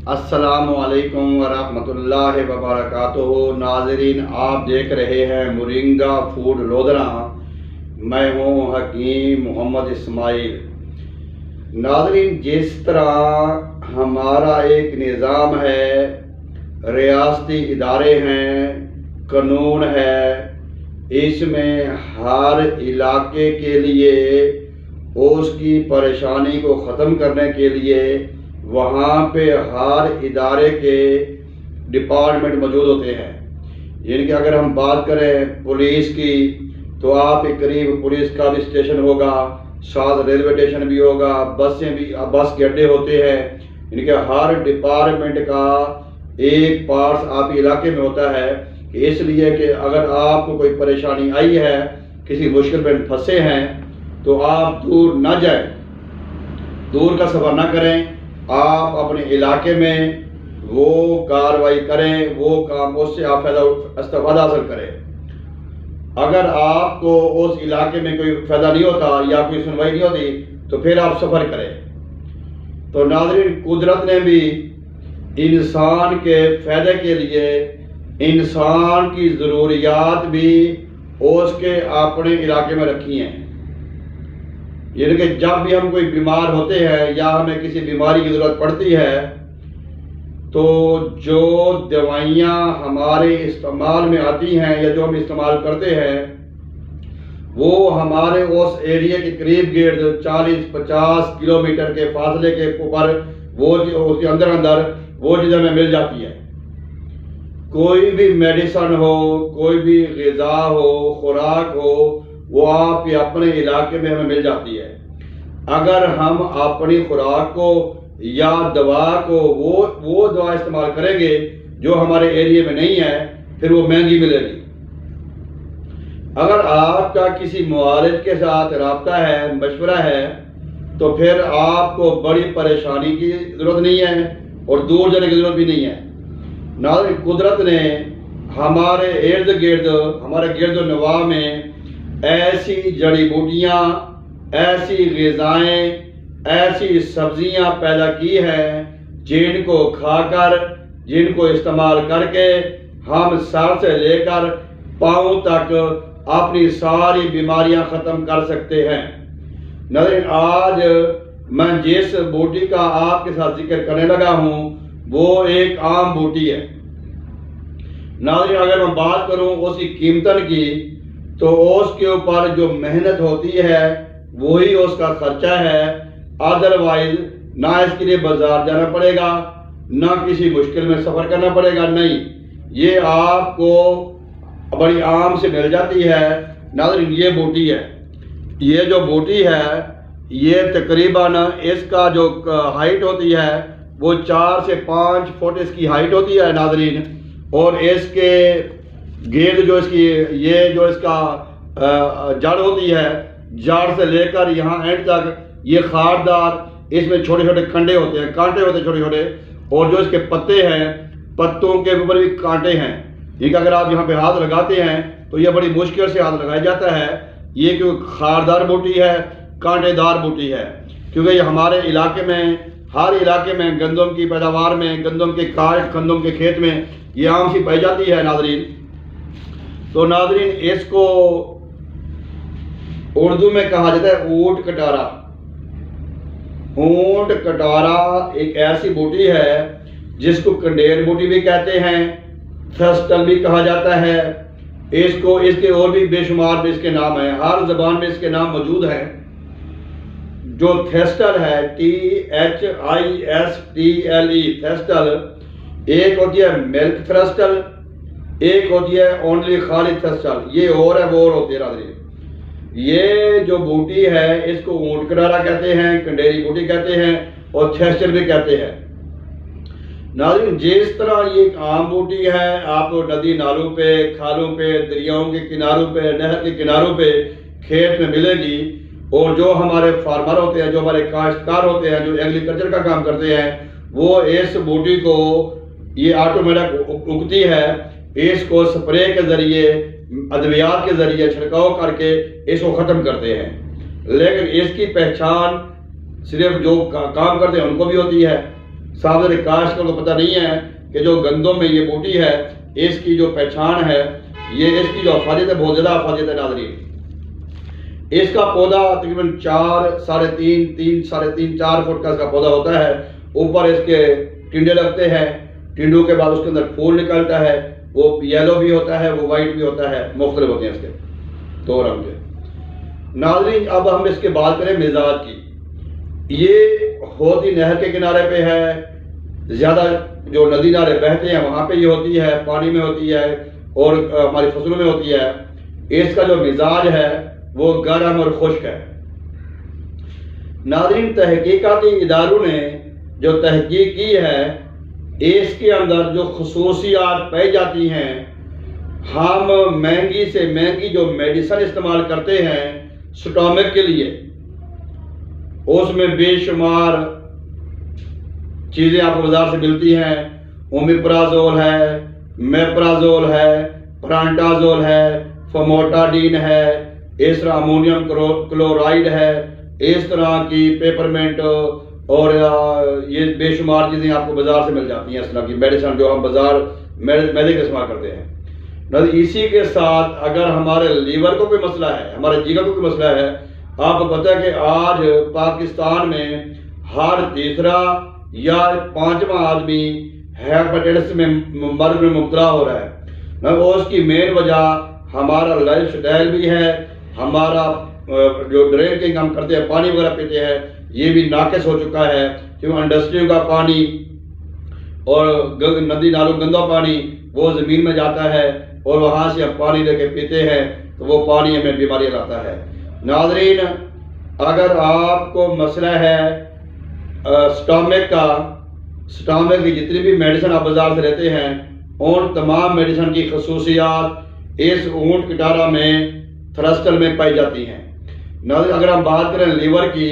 السلام علیکم ورحمۃ اللہ وبرکاتہ۔ ناظرین، آپ دیکھ رہے ہیں مورنگا فوڈ لودھنا۔ میں ہوں حکیم محمد اسماعیل۔ ناظرین، جس طرح ہمارا ایک نظام ہے، ریاستی ادارے ہیں، قانون ہے، اس میں ہر علاقے کے لیے اس کی پریشانی کو ختم کرنے کے لیے وہاں پہ ہر ادارے کے ڈپارٹمنٹ موجود ہوتے ہیں۔ یعنی کہ اگر ہم بات کریں پولیس کی تو آپ کے قریب پولیس کا بھی اسٹیشن ہوگا، ساتھ ریلوے اسٹیشن بھی ہوگا، بس کے اڈے ہوتے ہیں۔ یعنی کہ ہر ڈپارٹمنٹ کا ایک پارٹس آپ کے علاقے میں ہوتا ہے، کہ اس لیے کہ اگر آپ کو کوئی پریشانی آئی ہے، کسی مشکل میں پھنسے ہیں، تو آپ دور نہ جائیں، دور کا سفر نہ کریں، آپ اپنے علاقے میں وہ کارروائی کریں، وہ کام اس سے آپ استفادہ حاصل کریں۔ اگر آپ کو اس علاقے میں کوئی فائدہ نہیں ہوتا یا کوئی سنوائی نہیں ہوتی تو پھر آپ سفر کریں۔ تو ناظرین، قدرت نے بھی انسان کے فائدے کے لیے انسان کی ضروریات بھی اس کے اپنے علاقے میں رکھی ہیں۔ یعنی کہ جب بھی ہم کوئی بیمار ہوتے ہیں یا ہمیں کسی بیماری کی ضرورت پڑتی ہے تو جو دوائیاں ہمارے استعمال میں آتی ہیں یا جو ہم استعمال کرتے ہیں وہ ہمارے اس ایریے کے قریب گرد 40-50 کلومیٹر کے فاصلے کے اوپر وہ اس کے اندر وہ چیز ہمیں مل جاتی ہے۔ کوئی بھی میڈیسن ہو، کوئی بھی غذا ہو، خوراک ہو، وہ آپ کے اپنے علاقے میں ہمیں مل جاتی ہے۔ اگر ہم اپنی خوراک کو یا دوا کو وہ دوا استعمال کریں گے جو ہمارے ایریے میں نہیں ہے، پھر وہ مہنگی ملے گی۔ اگر آپ کا کسی معالج کے ساتھ رابطہ ہے، مشورہ ہے، تو پھر آپ کو بڑی پریشانی کی ضرورت نہیں ہے اور دور جانے کی ضرورت بھی نہیں ہے۔ ناظرین، قدرت نے ہمارے ارد گرد، ہمارے گرد و نواح میں ایسی جڑی بوٹیاں، ایسی غذائیں، ایسی سبزیاں پیدا کی ہیں جن کو کھا کر، جن کو استعمال کر کے ہم سر سے لے کر پاؤں تک اپنی ساری بیماریاں ختم کر سکتے ہیں۔ ناظرین، آج میں جس بوٹی کا آپ کے ساتھ ذکر کرنے لگا ہوں وہ ایک عام بوٹی ہے۔ ناظرین، اگر میں بات کروں اس کی قیمتن کی تو اس کے اوپر جو محنت ہوتی ہے وہی اس کا خرچہ ہے۔ ادروائز نہ اس کے لیے بازار جانا پڑے گا، نہ کسی مشکل میں سفر کرنا پڑے گا، نہیں، یہ آپ کو بڑی عام سے مل جاتی ہے۔ ناظرین، یہ بوٹی ہے، یہ جو بوٹی ہے یہ تقریباً اس کا جو ہائٹ ہوتی ہے وہ 4 سے 5 فٹ اس کی ہائٹ ہوتی ہے ناظرین، اور اس کے گرد جو اس کی یہ جو اس کا جڑ ہوتی ہے، جڑ سے لے کر یہاں اینڈ تک یہ خاردار، اس میں چھوٹے چھوٹے کنڈے ہوتے ہیں، کانٹے ہوتے ہیں چھوٹے چھوٹے، اور جو اس کے پتے ہیں، پتوں کے اوپر بھی کانٹے ہیں۔ یہ کہ اگر آپ یہاں پہ ہاتھ لگاتے ہیں تو یہ بڑی مشکل سے ہاتھ لگایا جاتا ہے۔ یہ کیونکہ خاردار بوٹی ہے، کانٹے دار بوٹی ہے، کیونکہ یہ ہمارے علاقے میں، ہر علاقے میں گندم کی پیداوار میں، گندم کے کاشت، گندم کے کھیت میں یہ عام سی پائی جاتی ہے ناظرین۔ تو ناظرین، اس کو اردو میں کہا جاتا ہے اونٹ کٹارا۔ اونٹ کٹارا ایک ایسی بوٹی ہے جس کو کنڈیر بوٹی بھی کہتے ہیں، تھرسٹل بھی کہا جاتا ہے۔ اس کے اور بھی بے شمار بھی اس کے نام ہیں، ہر زبان میں اس کے نام موجود ہیں۔ جو تھرسٹل ہے، THISTLE، تھرسٹل، ایک ہوتی ہے ملک تھرسٹل، ایک ہوتی ہے اونلی خالی تھرسٹل، یہ اور ہے وہ اور ہوتی ہے ناظرین۔ یہ جو بوٹی ہے اس کو اونٹ کٹارا کہتے ہیں، کنڈیری بوٹی کہتے ہیں اور تھرسٹل بھی کہتے ہیں۔ ناظرین، جس طرح یہ ایک عام بوٹی ہے آپ کو ندی نالوں پہ، کھالوں پہ، دریاؤں کے کناروں پہ، نہر کے کناروں پہ کھیت میں ملے گی، اور جو ہمارے فارمر ہوتے ہیں، جو ہمارے کاشتکار ہوتے ہیں، جو ایگریکلچر کا کام کرتے ہیں، وہ اس بوٹی کو یہ آٹومیٹک اگتی ہے، اس کو سپرے کے ذریعے، ادویات کے ذریعے چھڑکاؤ کر کے اس کو ختم کرتے ہیں۔ لیکن اس کی پہچان صرف جو کام کرتے ہیں ان کو بھی ہوتی ہے۔ صاحب کاشتکار کو پتہ نہیں ہے کہ جو گندم میں یہ بوٹی ہے اس کی جو پہچان ہے، یہ اس کی جو افادیت ہے بہت زیادہ افادیت ہے ناظرین۔ اس کا پودا تقریباً 3.5 فٹ کا اس کا پودا ہوتا ہے۔ اوپر اس کے ٹنڈے لگتے ہیں، ٹنڈوں کے بعد اس کے اندر پھول نکلتا ہے، وہ یلو بھی ہوتا ہے، وہ وائٹ بھی ہوتا ہے، مختلف ہوتے ہیں اس کے 2 رنگ کے۔ ناظرین اب ہم اس کے بات کریں مزاج کی۔ یہ ہوتی نہر کے کنارے پہ ہے، زیادہ جو ندی نالے بہتے ہیں وہاں پہ یہ ہوتی ہے، پانی میں ہوتی ہے اور ہماری فصلوں میں ہوتی ہے۔ اس کا جو مزاج ہے وہ گرم اور خشک ہے۔ ناظرین تحقیقاتی اداروں نے جو تحقیق کی ہے اس کے اندر جو خصوصیات پائی جاتی ہیں، ہم مہنگی سے مہنگی جو میڈیسن استعمال کرتے ہیں سٹامک کے لیے، اس میں بے شمار چیزیں آپ کو بازار سے ملتی ہیں۔ اومیپرازول ہے، میپرازول ہے، پرانٹازول ہے، فموٹاڈین ہے، اس طرح امونیم کلورائڈ ہے، اس طرح کی پیپرمنٹ اور یہ بے شمار چیزیں آپ کو بازار سے مل جاتی ہیں، اس طرح کی میڈیسن جو ہم بازار میدے کے استعمال کرتے ہیں۔ اسی کے ساتھ اگر ہمارے لیور کو کوئی مسئلہ ہے، ہمارے جگر کو کوئی مسئلہ ہے، آپ کو پتہ ہے کہ آج پاکستان میں ہر تیسرا یا 5واں آدمی ہیپاٹائٹس میں مرض میں مبتلا ہو رہا ہے۔ اور اس کی مین وجہ ہمارا لائف سٹائل بھی ہے، ہمارا جو ڈرنکنگ ہم کرتے ہیں، پانی وغیرہ پیتے ہیں، یہ بھی ناقص ہو چکا ہے، کیونکہ انڈسٹریوں کا پانی اور ندی نالوں گندا پانی وہ زمین میں جاتا ہے اور وہاں سے ہم پانی لے کے پیتے ہیں تو وہ پانی ہمیں بیماریاں لاتا ہے۔ ناظرین اگر آپ کو مسئلہ ہے سٹامک کا، سٹامک کی جتنی بھی میڈیسن آپ بازار سے لیتے ہیں ان تمام میڈیسن کی خصوصیات اس اونٹ کٹارا میں تھرسٹل میں پائی جاتی ہیں۔ ناظرین اگر ہم بات کریں لیور کی،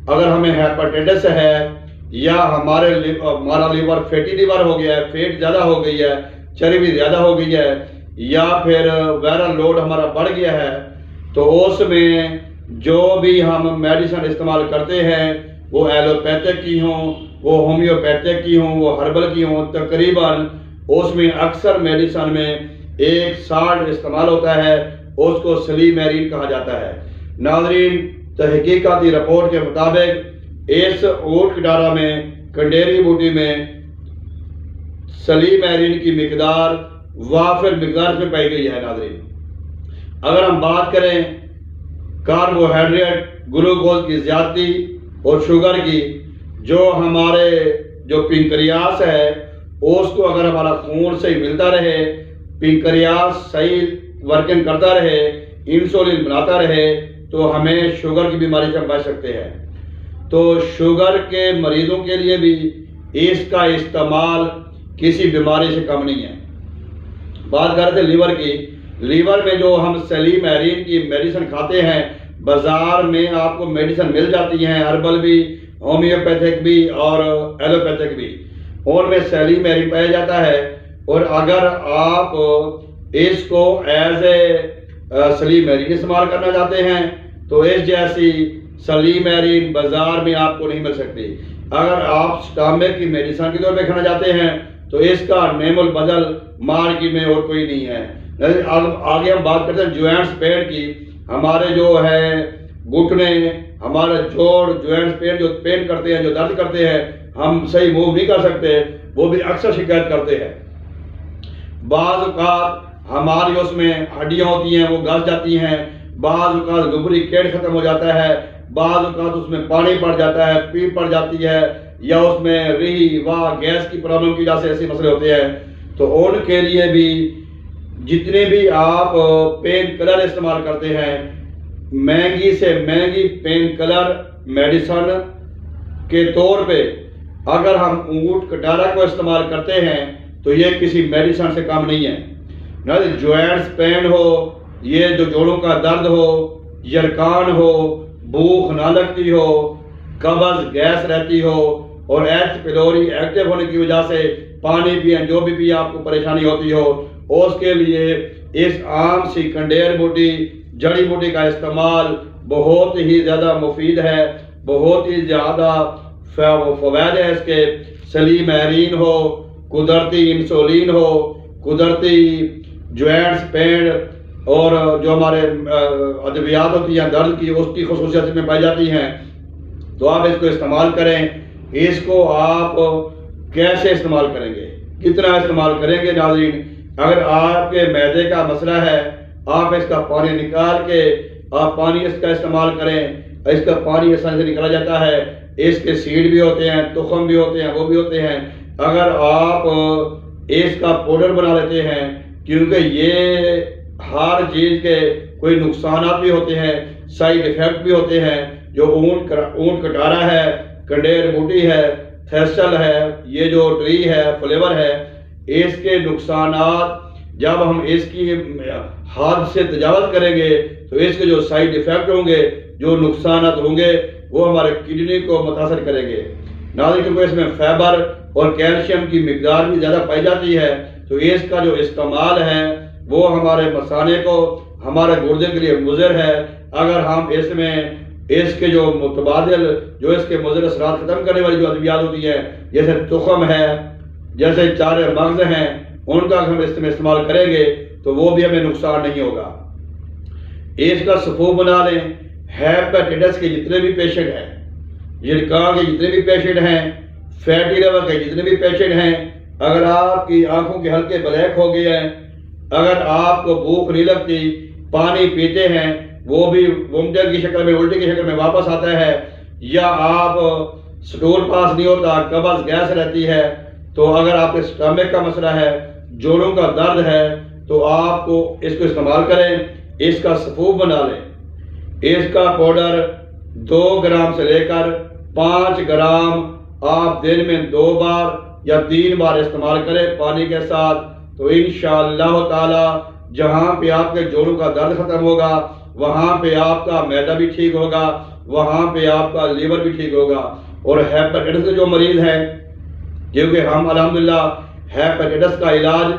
اگر ہمیں ہیپاٹائٹس ہے یا ہمارا لیور فیٹی لیور ہو گیا ہے، فیٹ زیادہ ہو گئی ہے، چربی زیادہ ہو گئی ہے، یا پھر وائرل لوڈ ہمارا بڑھ گیا ہے، تو اس میں جو بھی ہم میڈیسن استعمال کرتے ہیں وہ ایلوپیتھک کی ہوں، وہ ہومیوپیتھک کی ہوں، وہ ہربل کی ہوں، تقریباً اس میں اکثر میڈیسن میں ایک سالٹ استعمال ہوتا ہے، اس کو سلیمیرین کہا جاتا ہے۔ ناظرین تحقیقاتی رپورٹ کے مطابق اس اونٹ کٹارا میں کنڈیری بوٹی میں سلیمیرین کی مقدار وافر مقدار میں پائی گئی ہے۔ ناظرین اگر ہم بات کریں کاربوہائیڈریٹ، گلوکوز کی زیادتی اور شوگر کی، جو ہمارے جو پنکریاس ہے اس کو اگر ہمارا خون صحیح ملتا رہے، پنکریاس صحیح ورکنگ کرتا رہے، انسولین بناتا رہے، تو ہمیں شوگر کی بیماری سے ہم بچ سکتے ہیں۔ تو شوگر کے مریضوں کے لیے بھی اس کا استعمال کسی بیماری سے کم نہیں ہے۔ بات کر رہے تھے لیور کی، لیور میں جو ہم سلیمیرین کی میڈیسن کھاتے ہیں بازار میں آپ کو میڈیسن مل جاتی ہیں، ہربل بھی، ہومیوپیتھک بھی اور ایلوپیتھک بھی، ان میں سلیمیرین پایا جاتا ہے۔ اور اگر آپ اس کو ایز اے سلیمیرین استعمال کرنا چاہتے ہیں تو اس جیسی سلیمیرین بازار میں آپ کو نہیں مل سکتی۔ اگر آپ سٹامک کی میڈیسن کے طور پہ کھانا چاہتے ہیں تو اس کا نیم البدل مارکیٹ میں اور کوئی نہیں ہے۔ آگے ہم بات کرتے ہیں جوائنٹس پین کی۔ ہمارے جو ہے گھٹنے، ہمارے جوڑ، جوائنٹس پین جو پین کرتے ہیں، جو درد کرتے ہیں، ہم صحیح موو نہیں کر سکتے، وہ بھی اکثر شکایت کرتے ہیں۔ بعض اوقات ہماری اس میں ہڈیاں ہوتی ہیں وہ گھس جاتی ہیں، بعض اوقات لوبریکیٹ ختم ہو جاتا ہے، بعض اوقات اس میں پانی پڑ جاتا ہے، پیپ پڑ جاتی ہے، یا اس میں ری گیس کی پرابلم کی وجہ سے ایسے مسئلے ہوتے ہیں۔ تو ان کے لیے بھی جتنے بھی آپ پین کلر استعمال کرتے ہیں، مہنگی سے مہنگی پین کلر میڈیسن کے طور پہ اگر ہم اونٹ کٹارا کو استعمال کرتے ہیں تو یہ کسی میڈیسن سے کم نہیں ہے۔ نہ جوائنٹس پین ہو، یہ جو جوڑوں کا درد ہو، یرکان ہو، بھوک نہ لگتی ہو، قبض گیس رہتی ہو، اور ایچ پیلوری ایکٹیو ہونے کی وجہ سے پانی پئیں، جو بھی آپ کو پریشانی ہوتی ہو، اس کے لیے اس عام سی کنڈیر بوٹی، جڑی بوٹی کا استعمال بہت ہی زیادہ مفید ہے، بہت ہی زیادہ فوائد ہے اس کے۔ سلیم ایرین ہو، قدرتی انسولین ہو، قدرتی جوائنٹس پین اور جو ہمارے ادویات ہوتی ہیں درد کی، اس کی خصوصیت میں پائی جاتی ہیں، تو آپ اس کو استعمال کریں۔ اس کو آپ کیسے استعمال کریں گے، کتنا استعمال کریں گے ناظرین؟ اگر آپ کے معدے کا مسئلہ ہے، آپ اس کا پانی نکال کے آپ پانی اس کا استعمال کریں۔ اس کا پانی آسانی سے نکلا جاتا ہے، اس کے سیڈ بھی ہوتے ہیں، تخم بھی ہوتے ہیں، وہ بھی ہوتے ہیں۔ اگر آپ اس کا پاؤڈر بنا لیتے ہیں، کیونکہ یہ ہر چیز کے کوئی نقصانات بھی ہوتے ہیں، سائیڈ ایفیکٹ بھی ہوتے ہیں، جو اونٹ کٹارا ہے، کنڈیر بوٹی ہے، تھیسل ہے، یہ جو ٹری ہے، فلیور ہے، اس کے نقصانات جب ہم اس کی حد سے تجاوز کریں گے تو اس کے جو سائیڈ ایفیکٹ ہوں گے، جو نقصانات ہوں گے، وہ ہمارے کڈنی کو متاثر کریں گے۔ ناظرین کیونکہ اس میں فائبر اور کیلشیم کی مقدار بھی زیادہ پائی جاتی ہے، تو اس کا جو استعمال ہے وہ ہمارے مثانے کو، ہمارے گردے کے لیے مضر ہے۔ اگر ہم اس میں اس کے جو متبادل، جو اس کے مضر اثرات ختم کرنے والی جو ادویات ہوتی ہیں، جیسے تخم ہے، جیسے چارے مغز ہیں، ان کا ہم اس میں استعمال کریں گے تو وہ بھی ہمیں نقصان نہیں ہوگا۔ اس کا سفو بنا لیں۔ ہیپیٹائٹس کے جتنے بھی پیشنٹ ہیں، جرقاں کے جتنے بھی پیشنٹ ہیں، فیٹی لیور کے جتنے بھی پیشنٹ ہیں، اگر آپ کی آنکھوں کے حلقے بلیک ہو گئے ہیں، اگر آپ کو بھوک نہیں لگتی، پانی پیتے ہیں وہ بھی وومٹنگ کی شکل میں، الٹی کی شکل میں واپس آتا ہے، یا آپ سٹول پاس نہیں ہوتا، قبض گیس رہتی ہے، تو اگر آپ کے سٹمک کا مسئلہ ہے، جوڑوں کا درد ہے، تو آپ کو اس کو استعمال کریں۔ اس کا سفوف بنا لیں۔ اس کا پاؤڈر 2 گرام سے لے کر 5 گرام آپ دن میں 2 بار یا 3 بار استعمال کریں پانی کے ساتھ، تو انشاءاللہ تعالی جہاں پہ آپ کے جوڑوں کا درد ختم ہوگا، وہاں پہ آپ کا معدہ بھی ٹھیک ہوگا، وہاں پہ آپ کا لیور بھی ٹھیک ہوگا۔ اور ہیپیٹائٹس کے جو مریض ہیں، کیونکہ ہم الحمدللہ ہیپیٹائٹس کا علاج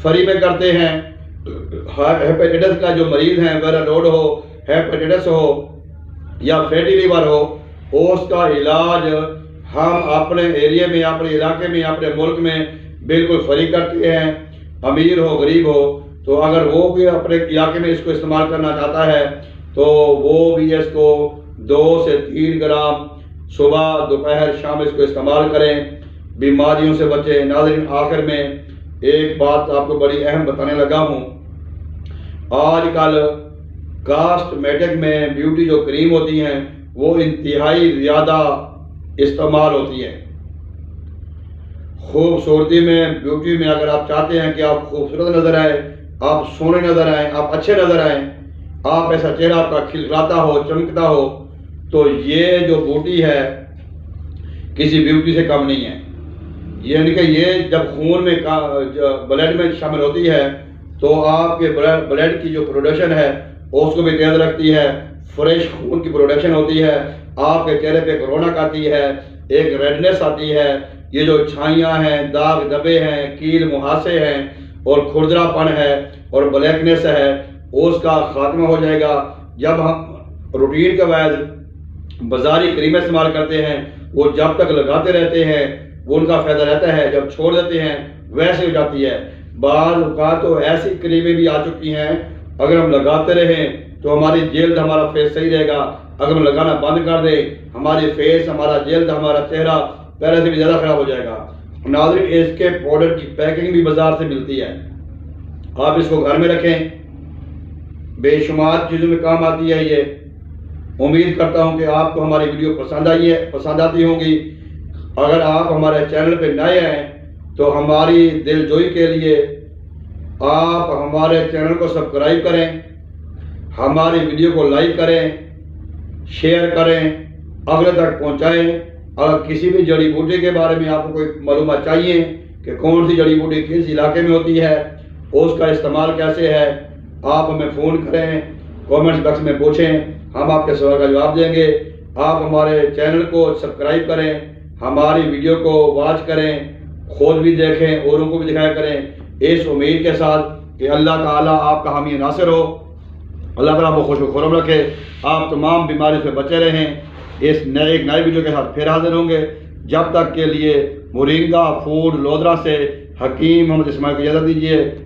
فری میں کرتے ہیں، ہیپیٹائٹس کا جو مریض ہیں، وائرل لوڈ ہو، ہیپیٹائٹس ہو یا فیٹی لیور ہو، اس کا علاج ہم اپنے ایریے میں، اپنے علاقے میں، اپنے ملک میں بالکل فری کرتے ہیں، امیر ہو غریب ہو۔ تو اگر وہ بھی اپنے علاقے میں اس کو استعمال کرنا چاہتا ہے تو وہ بھی اس کو 2 سے 3 گرام صبح، دوپہر، شام اس کو استعمال کریں، بیماریوں سے بچیں۔ ناظرین آخر میں ایک بات آپ کو بڑی اہم بتانے لگا ہوں۔ آج کل کاسمیٹک میں بیوٹی جو کریم ہوتی ہیں وہ انتہائی زیادہ استعمال ہوتی ہیں۔ خوبصورتی میں، بیوٹی میں اگر آپ چاہتے ہیں کہ آپ خوبصورت نظر آئیں، آپ سونے نظر آئیں، آپ اچھے نظر آئیں، آپ ایسا چہرہ آپ کا کھلکھلاتا ہو، چمکتا ہو، تو یہ جو بوٹی ہے کسی بیوٹی سے کم نہیں ہے۔ یعنی کہ یہ جب خون میں، بلڈ میں شامل ہوتی ہے تو آپ کے بلڈ کی جو پروڈکشن ہے اس کو بھی تیز رکھتی ہے، فریش خون کی پروڈکشن ہوتی ہے، آپ کے چہرے پہ رونق آتی ہے، ایک ریڈنس آتی ہے، یہ جو چھائیاں ہیں، داغ دبے ہیں، کیل مہاسے ہیں اور کھردرا پن ہے اور بلیکنس ہے، اس کا خاتمہ ہو جائے گا۔ جب ہم روٹین کے بعد بازاری کریمیں استعمال کرتے ہیں، وہ جب تک لگاتے رہتے ہیں وہ ان کا فائدہ رہتا ہے، جب چھوڑ دیتے ہیں ویسے ہو جاتی ہے۔ بعض اوقات تو ایسی کریمیں بھی آ چکی ہیں، اگر ہم لگاتے رہیں تو ہماری جلد، ہمارا فیس صحیح رہے گا۔ اگر ہم لگانا بند کر دیں، ہماری فیس، ہمارا جلد، ہمارا چہرہ پہلے سے بھی زیادہ خراب ہو جائے گا۔ ناظرین اس کے پاؤڈر کی پیکنگ بھی بازار سے ملتی ہے، آپ اس کو گھر میں رکھیں، بے شمار چیزوں میں کام آتی ہے یہ۔ امید کرتا ہوں کہ آپ کو ہماری ویڈیو پسند آتی ہوں گی۔ اگر آپ ہمارے چینل پہ نئے ہیں تو ہماری دل جوئی کے لیے آپ ہمارے چینل کو سبسکرائب کریں، ہماری ویڈیو کو لائک کریں، شیئر کریں، اگلے تک پہنچائیں۔ اگر کسی بھی جڑی بوٹی کے بارے میں آپ کو کوئی معلومات چاہیے کہ کون سی جڑی بوٹی کس علاقے میں ہوتی ہے، اس کا استعمال کیسے ہے، آپ ہمیں فون کریں، کامنٹس باکس میں پوچھیں، ہم آپ کے سوال کا جواب دیں گے۔ آپ ہمارے چینل کو سبسکرائب کریں، ہماری ویڈیو کو واچ کریں، خود بھی دیکھیں، اوروں کو بھی دکھایا کریں، اس امید کے ساتھ کہ اللہ تعالیٰ آپ کا حامی ناصر ہو، اللہ تعالیٰ آپ کو خوش و خرم رکھے، آپ تمام بیماری سے بچے رہیں۔ اس ایک نئے ویڈیو کے ساتھ پھر حاضر ہوں گے۔ جب تک کے لیے مورنگا فوڈ لودھرا سے حکیم محمد اسماعیل کو اجازت دیجیے۔